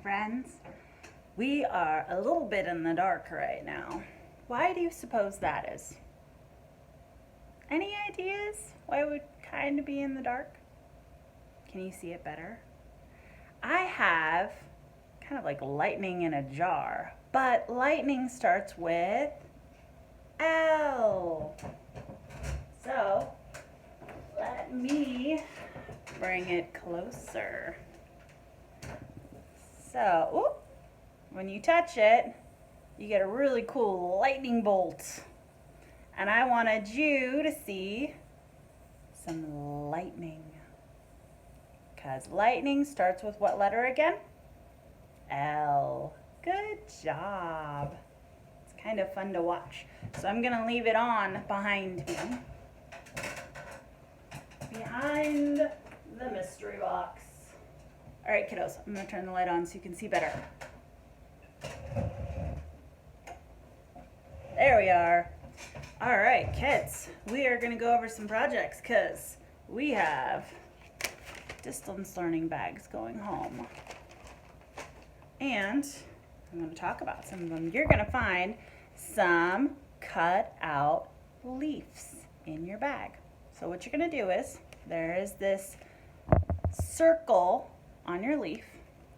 friends. We are a little bit in the dark right now. Why do you suppose that is? Any ideas why it would kind of be in the dark? Can you see it better? I have kind of like lightning in a jar, but lightning starts with L. So let me bring it closer. So, when you touch it, you get a really cool lightning bolt. And I wanted you to see some lightning. Because lightning starts with what letter again? L. Good job. It's kind of fun to watch. So I'm going to leave it on behind me. Behind the mystery box. All right, kiddos, I'm going to turn the light on so you can see better. There we are. All right, kids, we are going to go over some projects because we have distance learning bags going home. And I'm going to talk about some of them. You're going to find some cut out leaves in your bag. So what you're going to do is there is this circle on your leaf,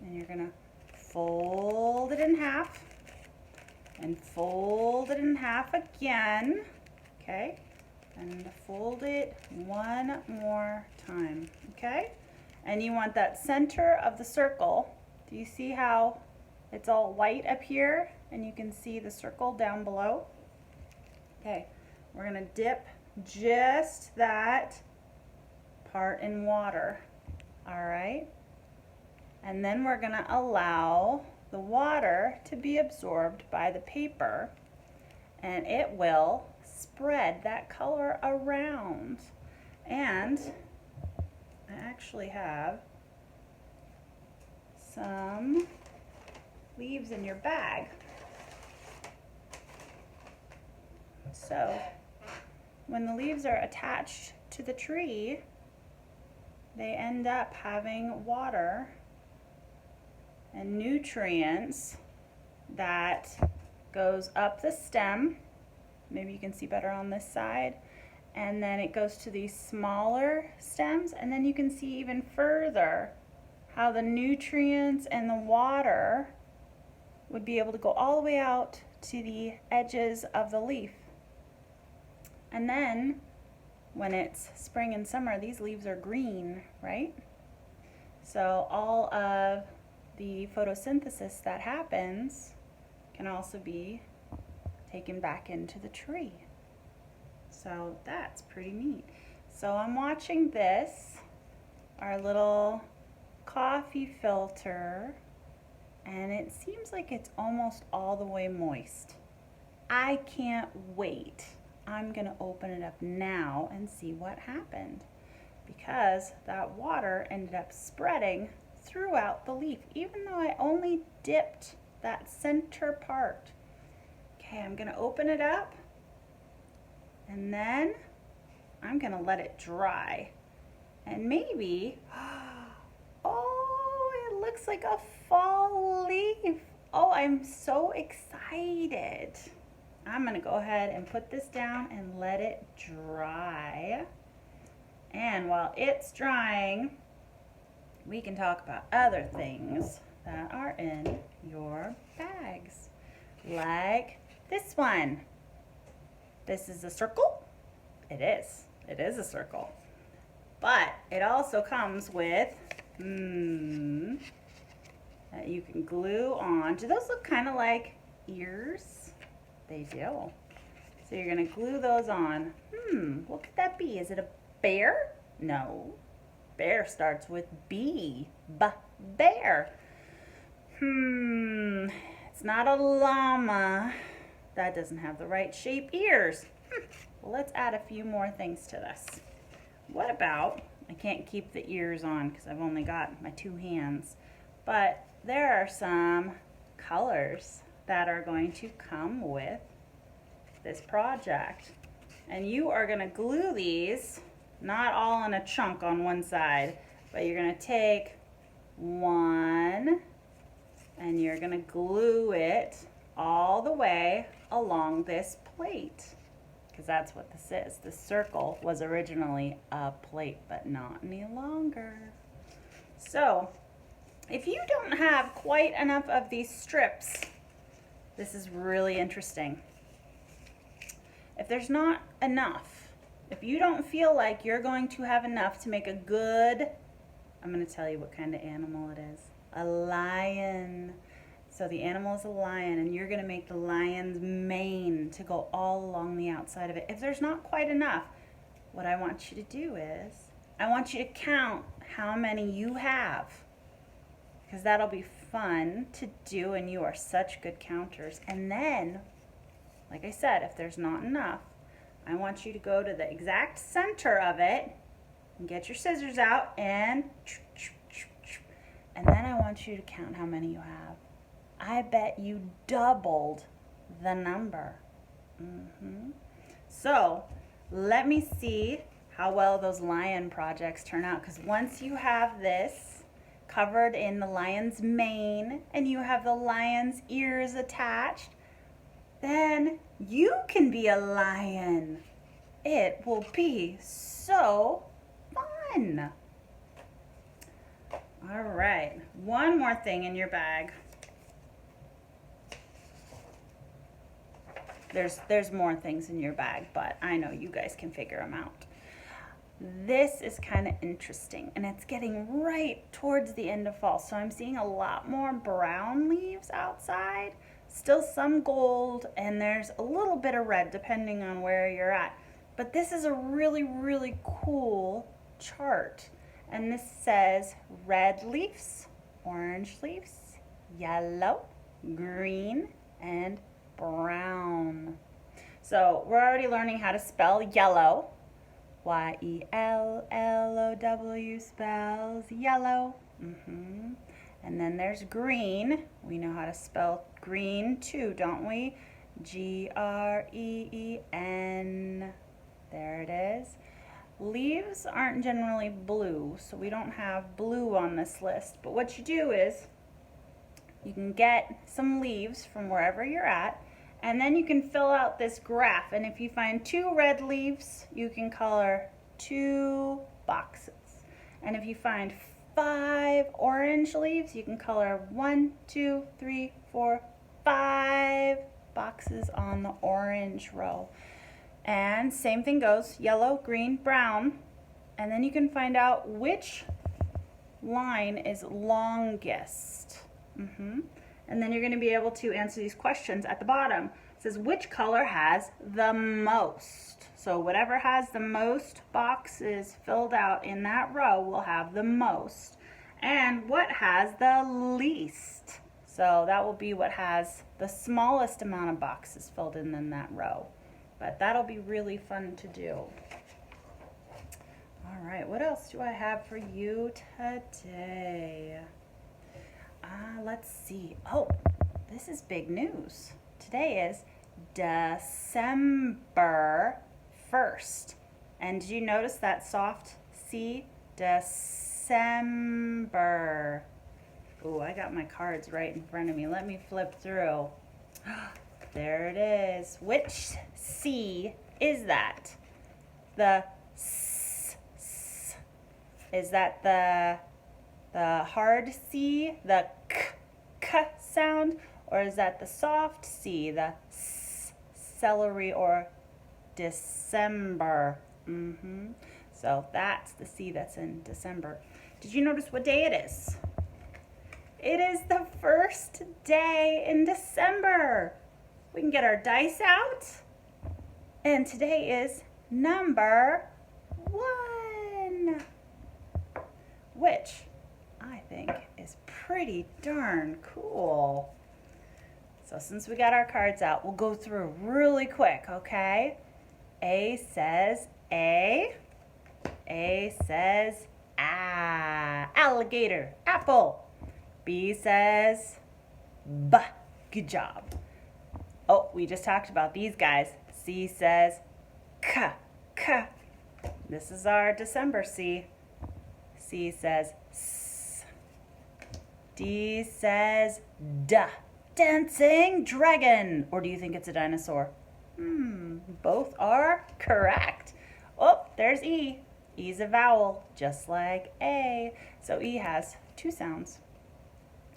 and you're going to fold it in half and fold it in half again, okay? And fold it one more time, okay? And you want that center of the circle. Do you see how it's all white up here and you can see the circle down below? Okay, we're gonna dip just that part in water, all right? And then we're gonna allow the water to be absorbed by the paper, and it will spread that color around. And I actually have some leaves in your bag. So when the leaves are attached to the tree, they end up having water and nutrients that goes up the stem. Maybe you can see better on this side. And then it goes to these smaller stems, and then you can see even further how the nutrients and the water would be able to go all the way out to the edges of the leaf. And then when it's spring and summer, these leaves are green, right? So all of the photosynthesis that happens can also be taken back into the tree. So that's pretty neat. So I'm watching this, our little coffee filter, and it seems like it's almost all the way moist. I can't wait. I'm gonna open it up now and see what happened, because that water ended up spreading throughout the leaf, even though I only dipped that center part. Okay, I'm gonna open it up, and then I'm gonna let it dry. And maybe, oh, it looks like a fall leaf. Oh, I'm so excited. I'm gonna go ahead and put this down and let it dry. And while it's drying, we can talk about other things that are in your bags. Like this one. This is a circle. It is. It is a circle. But it also comes with that you can glue on. Do those look kind of like ears? They do. So you're going to glue those on. What could that be? Is it a bear? No. Bear starts with B. Bear. It's not a llama. That doesn't have the right shape ears. Well, let's add a few more things to this. What about, I can't keep the ears on because I've only got my two hands, but there are some colors that are going to come with this project. And you are going to glue these, not all in a chunk on one side, but you're going to take one and you're gonna glue it all the way along this plate, because that's what this is. The circle was originally a plate, but not any longer. So if you don't have quite enough of these strips, this is really interesting. If there's not enough, if you don't feel like you're going to have enough to make a good, I'm going to tell you what kind of animal it is. A lion. So the animal is a lion, and you're going to make the lion's mane to go all along the outside of it. If there's not quite enough, what I want you to do is, I want you to count how many you have, because that'll be fun to do, and you are such good counters. And then, like I said, if there's not enough, I want you to go to the exact center of it and get your scissors out and then I want you to count how many you have. I bet you doubled the number. So let me see how well those lion projects turn out, because once you have this covered in the lion's mane and you have the lion's ears attached, then you can be a lion. It will be so fun. All right, one more thing in your bag. There's more things in your bag, but I know you guys can figure them out. This is kind of interesting, and it's getting right towards the end of fall, so I'm seeing a lot more brown leaves outside, still some gold, and there's a little bit of red depending on where you're at. But this is a really, really cool chart, and this says red leaves, orange leaves, yellow, green, and brown. So we're already learning how to spell yellow. Y-E-L-L-O-W spells yellow. And then there's green. We know how to spell green too, don't we? G-R-E-E-N. There it is. Leaves aren't generally blue, so we don't have blue on this list. But what you do is you can get some leaves from wherever you're at, and then you can fill out this graph. And if you find 2 red leaves, you can color 2 boxes. And if you find 5 orange leaves, you can color 1, 2, 3, 4, 5 boxes on the orange row. And same thing goes, yellow, green, brown. And then you can find out which line is longest. And then you're going to be able to answer these questions at the bottom. It says which color has the most. So whatever has the most boxes filled out in that row will have the most. And what has the least? So that will be what has the smallest amount of boxes filled in that row. But that'll be really fun to do. All right, what else do I have for you today? Let's see. Oh, this is big news. Today is December 1st. And did you notice that soft C? December. Oh, I got my cards right in front of me. Let me flip through. There it is. Which C is that? The S. Is that the hard C, the K sound, or is that the soft C, the S, celery or December? So that's the C that's in December. Did you notice what day it is? It is the first day in December. We can get our dice out. And today is number 1, which I think is pretty darn cool. So since we got our cards out, we'll go through really quick, okay? A says A. A says alligator, apple. B says B. Good job. Oh, we just talked about these guys. C says K. This is our December C. C says S. D says duh. Dancing dragon. Or do you think it's a dinosaur? Both are correct. Oh, there's E. E's a vowel, just like A. So E has two sounds.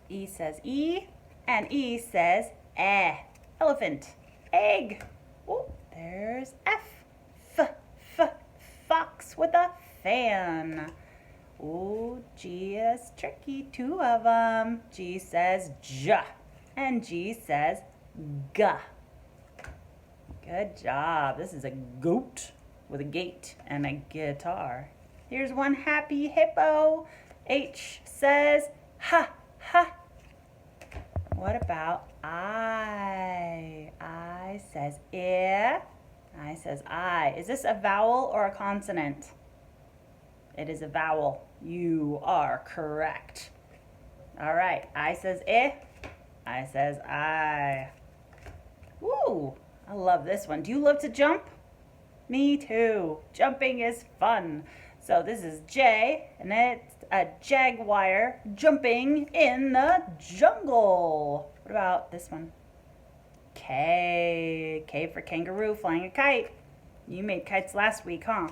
E says E, and E says eh. Elephant. Egg. Oh, there's F. Fox with a fan. Oh, G is tricky, two of them. G says J, and G says G. Good job. This is a goat with a gate and a guitar. Here's one happy hippo. H says ha, ha. What about I? I says I. I says I. Is this a vowel or a consonant? It is a vowel. You are correct. All right. I says I says I. Woo! I love this one. Do you love to jump? Me too. Jumping is fun. So this is J, and it's a jaguar jumping in the jungle. What about this one? K. K for kangaroo flying a kite. You made kites last week, huh?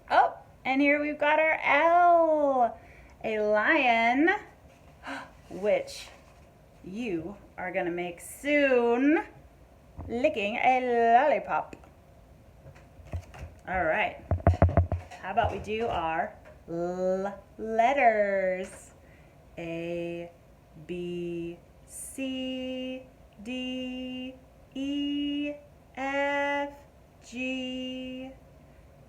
Oh, and here we've got our L. A lion, which you are going to make soon, licking a lollipop. All right. How about we do our letters? A, B, C, D, E, F, G,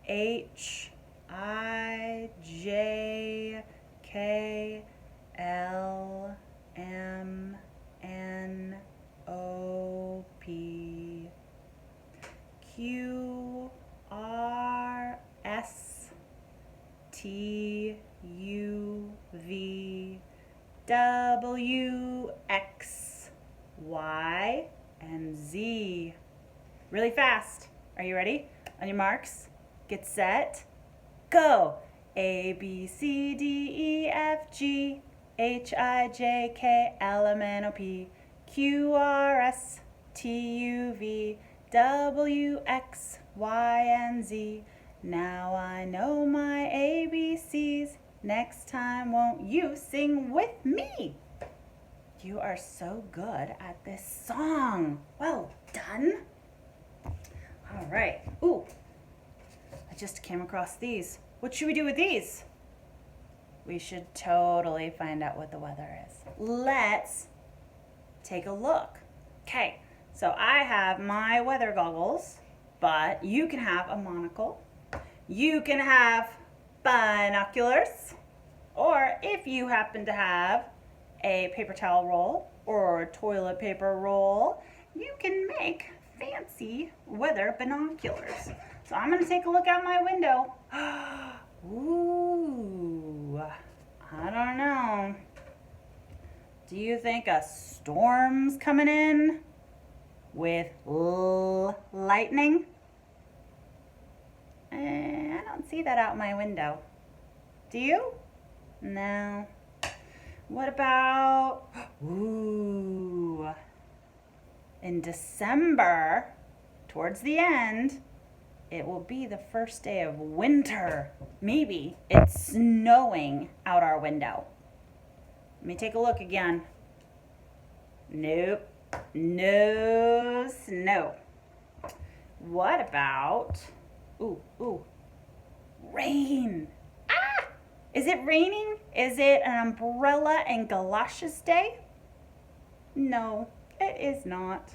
H, I, J, K, L, M, N, O, P, Q, R, S, T, U, V, W, X, Y, and Z. Really fast. Are you ready? On your marks, get set, go. A, B, C, D, E, F, G, H, I, J, K, L, M, N, O, P, Q, R, S, T, U, V, W, X, Y, and Z. Now I know my ABCs. Next time, won't you sing with me? You are so good at this song. Well done. All right. Ooh, I just came across these. What should we do with these? We should totally find out what the weather is. Let's take a look. Okay, so I have my weather goggles, but you can have a monocle. You can have binoculars, or if you happen to have a paper towel roll or a toilet paper roll, you can make fancy weather binoculars. So I'm going to take a look out my window. Ooh, I don't know. Do you think a storm's coming in with lightning? I don't see that out my window. Do you? No. What about, ooh, in December, towards the end, it will be the first day of winter. Maybe it's snowing out our window. Let me take a look again. Nope, no snow. What about, ooh, rain? Ah! Is it raining? Is it an umbrella and galoshes day? No, it is not.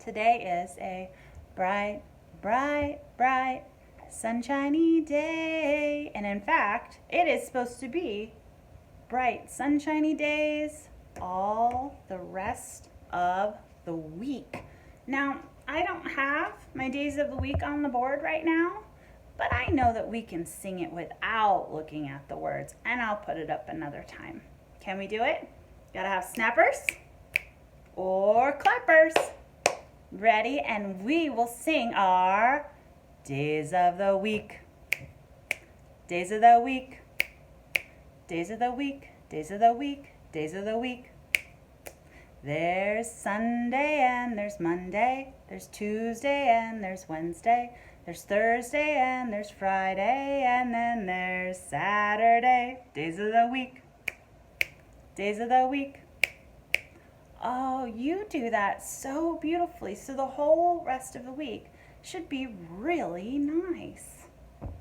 Today is a bright, sunshiny day. And in fact, it is supposed to be bright, sunshiny days all the rest of the week. Now, I don't have my days of the week on the board right now, but I know that we can sing it without looking at the words, and I'll put it up another time. Can we do it? Gotta have snappers or clappers. Ready? And we will sing our days of the week. Days of the week. Days of the week. days of the week, days of the week. There's Sunday and there's Monday, there's Tuesday and there's Wednesday, there's Thursday and there's Friday, and then there's Saturday. Days of the week, days of the week. Oh, you do that so beautifully. So the whole rest of the week should be really nice.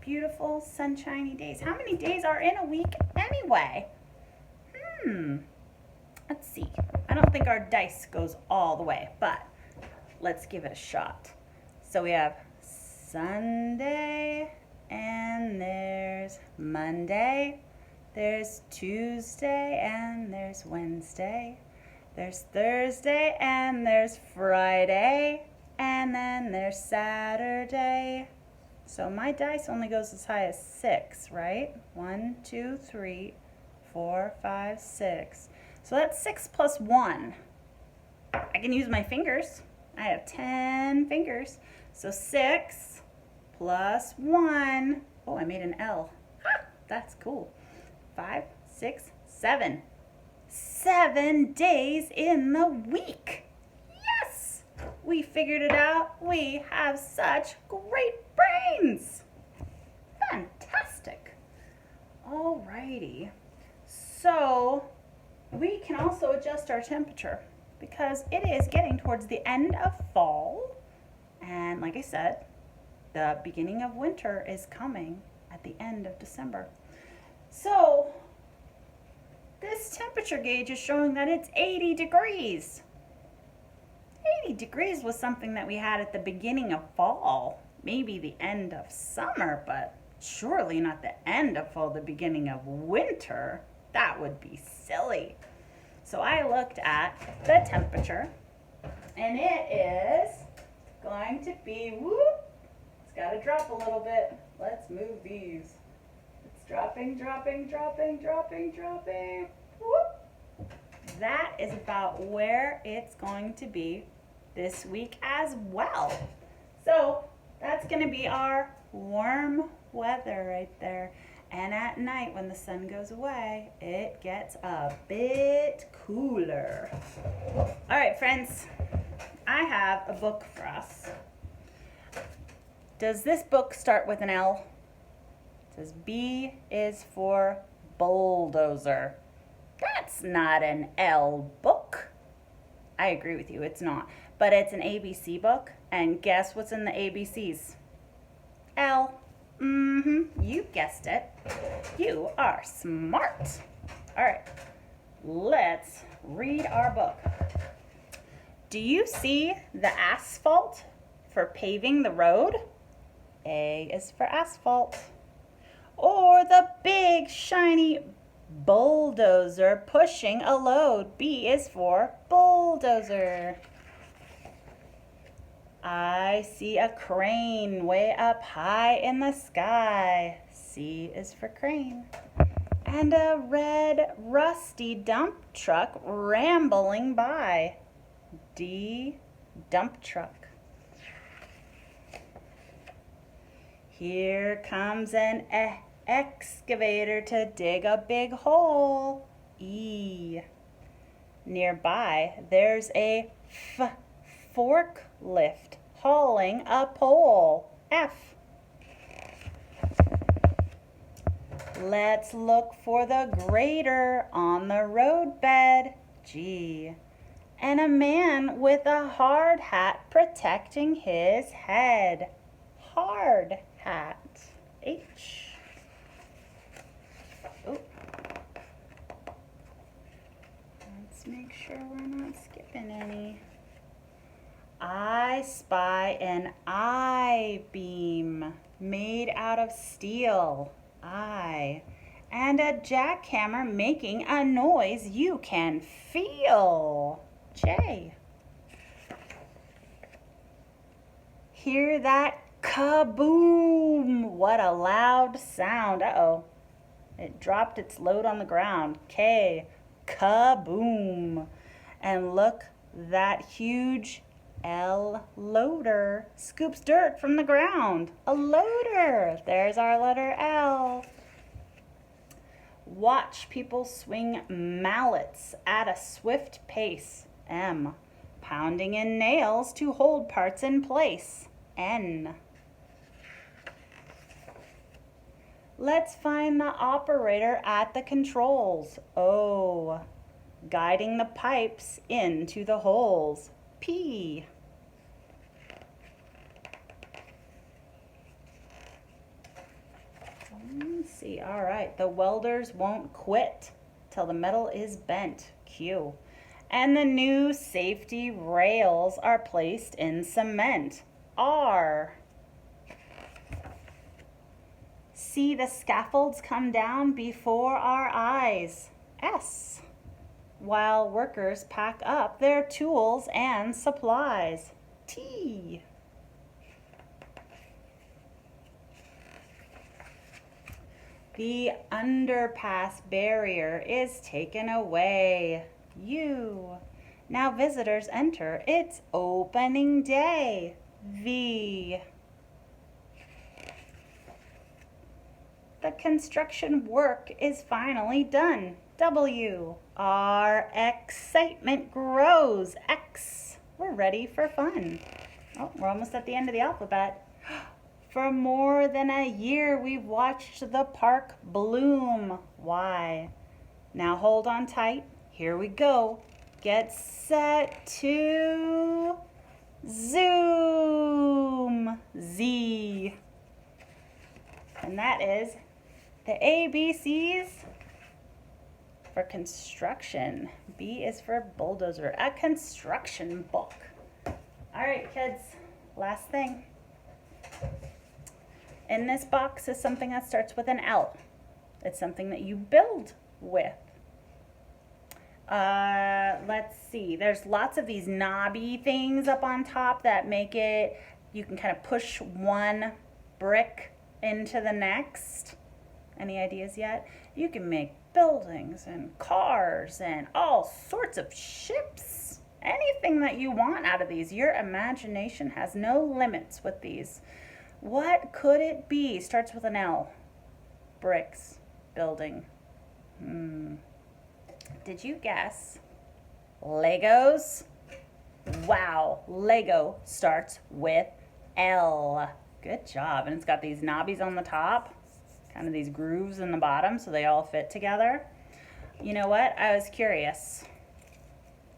Beautiful, sunshiny days. How many days are in a week anyway? Let's see. I don't think our dice goes all the way, but let's give it a shot. So we have Sunday, and there's Monday, there's Tuesday, and there's Wednesday, there's Thursday, and there's Friday, and then there's Saturday. So my dice only goes as high as 6, right? 1, 2, 3, 4, 5, 6. So that's 6 plus 1. I can use my fingers. I have 10 fingers. So 6 plus 1. Oh, I made an L. Ha, that's cool. 5, 6, 7. 7 days in the week. Yes! We figured it out. We have such great brains. Fantastic. Alrighty. So we can also adjust our temperature because it is getting towards the end of fall. And like I said, the beginning of winter is coming at the end of December. So this temperature gauge is showing that it's 80 degrees. 80 degrees was something that we had at the beginning of fall, maybe the end of summer, but surely not the end of fall, the beginning of winter. That would be silly. So I looked at the temperature, and it is going to be, whoop, it's got to drop a little bit. Let's move these. It's dropping, dropping, dropping, dropping, dropping. Whoop. That is about where it's going to be this week as well. So that's going to be our warm weather right there. And at night when the sun goes away, it gets a bit cooler. All right, friends, I have a book for us. Does this book start with an L? It says B is for bulldozer. That's not an L book. I agree with you, it's not. But it's an ABC book, and guess what's in the ABCs? L. You guessed it. You are smart. All right, let's read our book. Do you see the asphalt for paving the road? A is for asphalt. Or the big shiny bulldozer pushing a load? B is for bulldozer. I see a crane way up high in the sky. C is for crane. And a red rusty dump truck rambling by. D, dump truck. Here comes an excavator to dig a big hole. E. Nearby, there's a forklift hauling a pole. F. Let's look for the grader on the roadbed. G. And a man with a hard hat protecting his head. Hard hat. H. Oh. Let's make sure we're not skipping any. I spy an I-beam made out of steel. I. And a jackhammer making a noise you can feel. J. Hear that kaboom! What a loud sound. Uh-oh. It dropped its load on the ground. K. Kaboom. And look, that huge L loader scoops dirt from the ground. A loader. There's our letter L. Watch people swing mallets at a swift pace. M. Pounding in nails to hold parts in place. N. Let's find the operator at the controls. O. Guiding the pipes into the holes. P. Let's see. All right. The welders won't quit till the metal is bent. Q. And the new safety rails are placed in cement. R. See the scaffolds come down before our eyes. S. While workers pack up their tools and supplies. T. The underpass barrier is taken away. U. Now visitors enter. It's opening day. V. The construction work is finally done. W. Our excitement grows. X. We're ready for fun. Oh, we're almost at the end of the alphabet. For more than a year, we've watched the park bloom. Y. Now hold on tight. Here we go. Get set to zoom. Z. And that is the ABCs for construction. B is for bulldozer, a construction book. All right, kids, last thing. In this box is something that starts with an L. It's something that you build with. Let's see. There's lots of these knobby things up on top that make it, you can kind of push one brick into the next. Any ideas yet? You can make buildings and cars and all sorts of ships. Anything that you want out of these. Your imagination has no limits with these. What could it be? Starts with an L. Bricks. Building. Did you guess? Legos? Wow. Lego starts with L. Good job. And it's got these knobbies on the top. Kind of these grooves in the bottom so they all fit together. You know what? I was curious.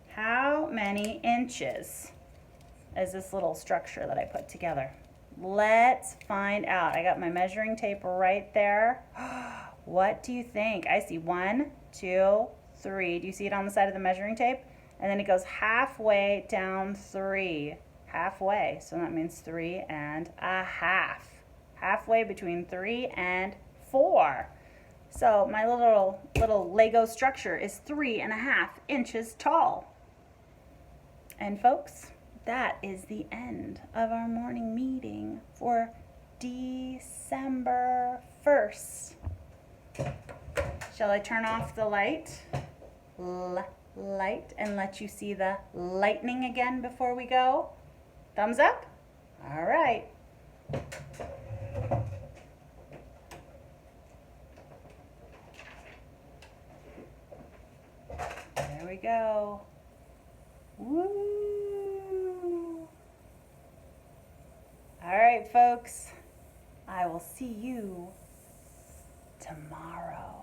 How many inches is this little structure that I put together? Let's find out. I got my measuring tape right there. What do you think? I see 1, 2, 3. Do you see it on the side of the measuring tape? And then it goes halfway down 3. Halfway. So that means 3 1/2. Halfway between 3 and 4. So my little Lego structure is 3 1/2 inches tall. And folks, that is the end of our morning meeting for December 1st. Shall I turn off the light? Light and let you see the lightning again before we go? Thumbs up? All right. There we go. Woo! All right, folks. I will see you tomorrow.